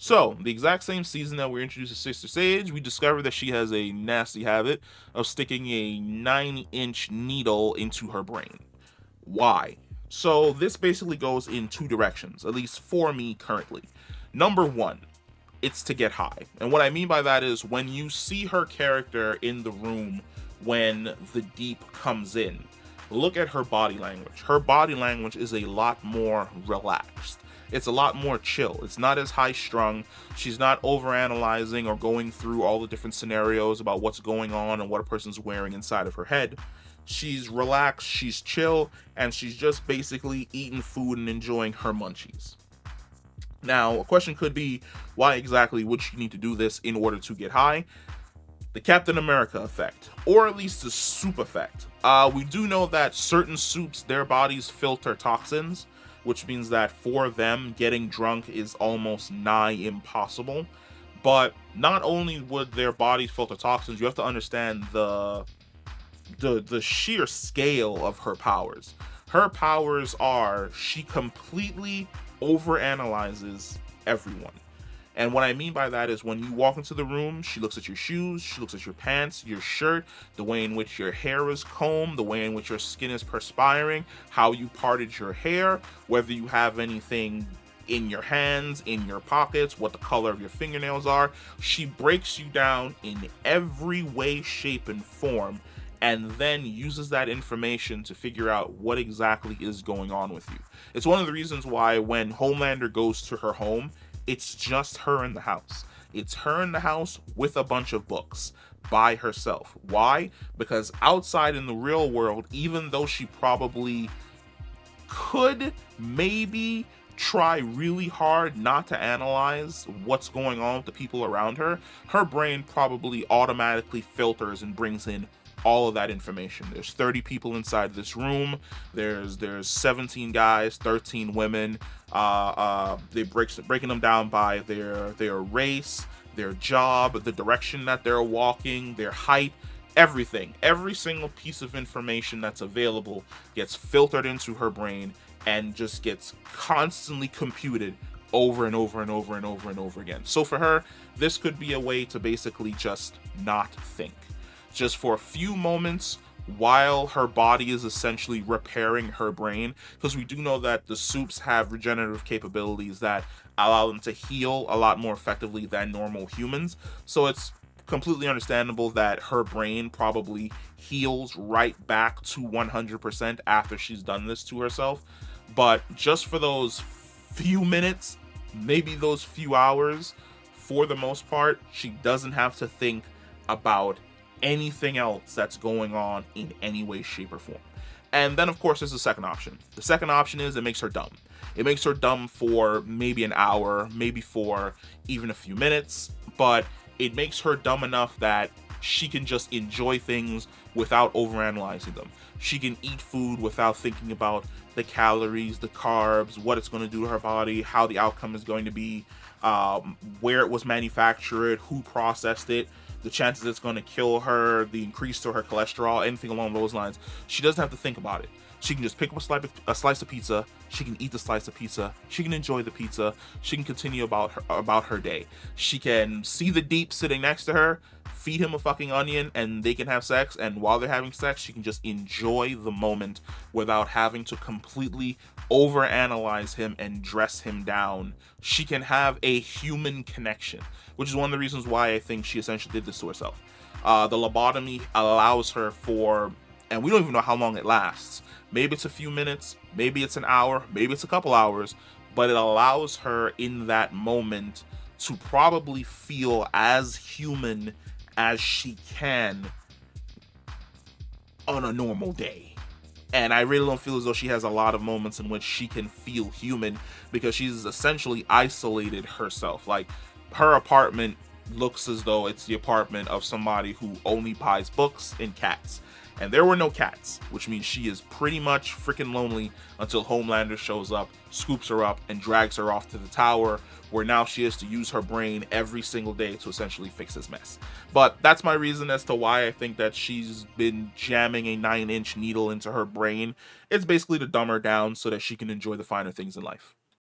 So, the exact same season that we're introduced to Sister Sage, we discover that she has a nasty habit of sticking a 9-inch needle into her brain. Why? So, this basically goes in two directions, at least for me currently. Number one, it's to get high. And what I mean by that is when you see her character in the room when the deep comes in, look at her body language. Her body language is a lot more relaxed. It's a lot more chill. It's not as high strung. She's not overanalyzing or going through all the different scenarios about what's going on and what a person's wearing inside of her head. She's relaxed, she's chill, and she's just basically eating food and enjoying her munchies. Now, a question could be, why exactly would she need to do this in order to get high? The Captain America effect, or at least the soup effect. We do know that certain soups, their bodies filter toxins, which means that for them, getting drunk is almost nigh impossible. But not only would their bodies filter toxins, you have to understand the sheer scale of her powers. Her powers are she completely overanalyzes everyone. And what I mean by that is when you walk into the room, she looks at your shoes, she looks at your pants, your shirt, the way in which your hair is combed, the way in which your skin is perspiring, how you parted your hair, whether you have anything in your hands, in your pockets, what the color of your fingernails are. She breaks you down in every way, shape, and form, and then uses that information to figure out what exactly is going on with you. It's one of the reasons why when Homelander goes to her home, it's just her in the house. It's her in the house with a bunch of books by herself. Why? Because outside in the real world, even though she probably could maybe try really hard not to analyze what's going on with the people around her, her brain probably automatically filters and brings in all of that information. There's 30 people inside this room. There's 17 guys, 13 women. They breaking them down by their race, their job, the direction that they're walking, their height, everything. Every single piece of information that's available gets filtered into her brain and just gets constantly computed over and over and over and over and over again. So for her, this could be a way to basically just not think. Just for a few moments while her body is essentially repairing her brain, because we do know that the soups have regenerative capabilities that allow them to heal a lot more effectively than normal humans. So it's completely understandable that her brain probably heals right back to 100% after she's done this to herself. But just for those few minutes, maybe those few hours, for the most part, she doesn't have to think about anything else that's going on in any way, shape, or form. And then, of course, there's the second option. The second option is it makes her dumb. It makes her dumb for maybe an hour, maybe for even a few minutes, but it makes her dumb enough that she can just enjoy things without overanalyzing them. She can eat food without thinking about the calories, the carbs, what it's going to do to her body, how the outcome is going to be, where it was manufactured, who processed it, the chances it's going to kill her, the increase to her cholesterol, anything along those lines. She doesn't have to think about it. She can just pick up a slice of pizza. She can eat the slice of pizza. She can enjoy the pizza. She can continue about her day. She can see the deep sitting next to her, feed him a fucking onion, and they can have sex. And while they're having sex, she can just enjoy the moment without having to completely overanalyze him and dress him down. She can have a human connection, which is one of the reasons why I think she essentially did this to herself. The lobotomy allows her for, and we don't even know how long it lasts. Maybe it's a few minutes, maybe it's an hour, maybe it's a couple hours, but it allows her in that moment to probably feel as human as she can on a normal day. And I really don't feel as though she has a lot of moments in which she can feel human because she's essentially isolated herself. Like, her apartment looks as though it's the apartment of somebody who only buys books and cats. And there were no cats, which means she is pretty much freaking lonely until Homelander shows up, scoops her up, and drags her off to the tower, where now she has to use her brain every single day to essentially fix his mess. But that's my reason as to why I think that she's been jamming a 9-inch needle into her brain. It's basically to dumb her down so that she can enjoy the finer things in life.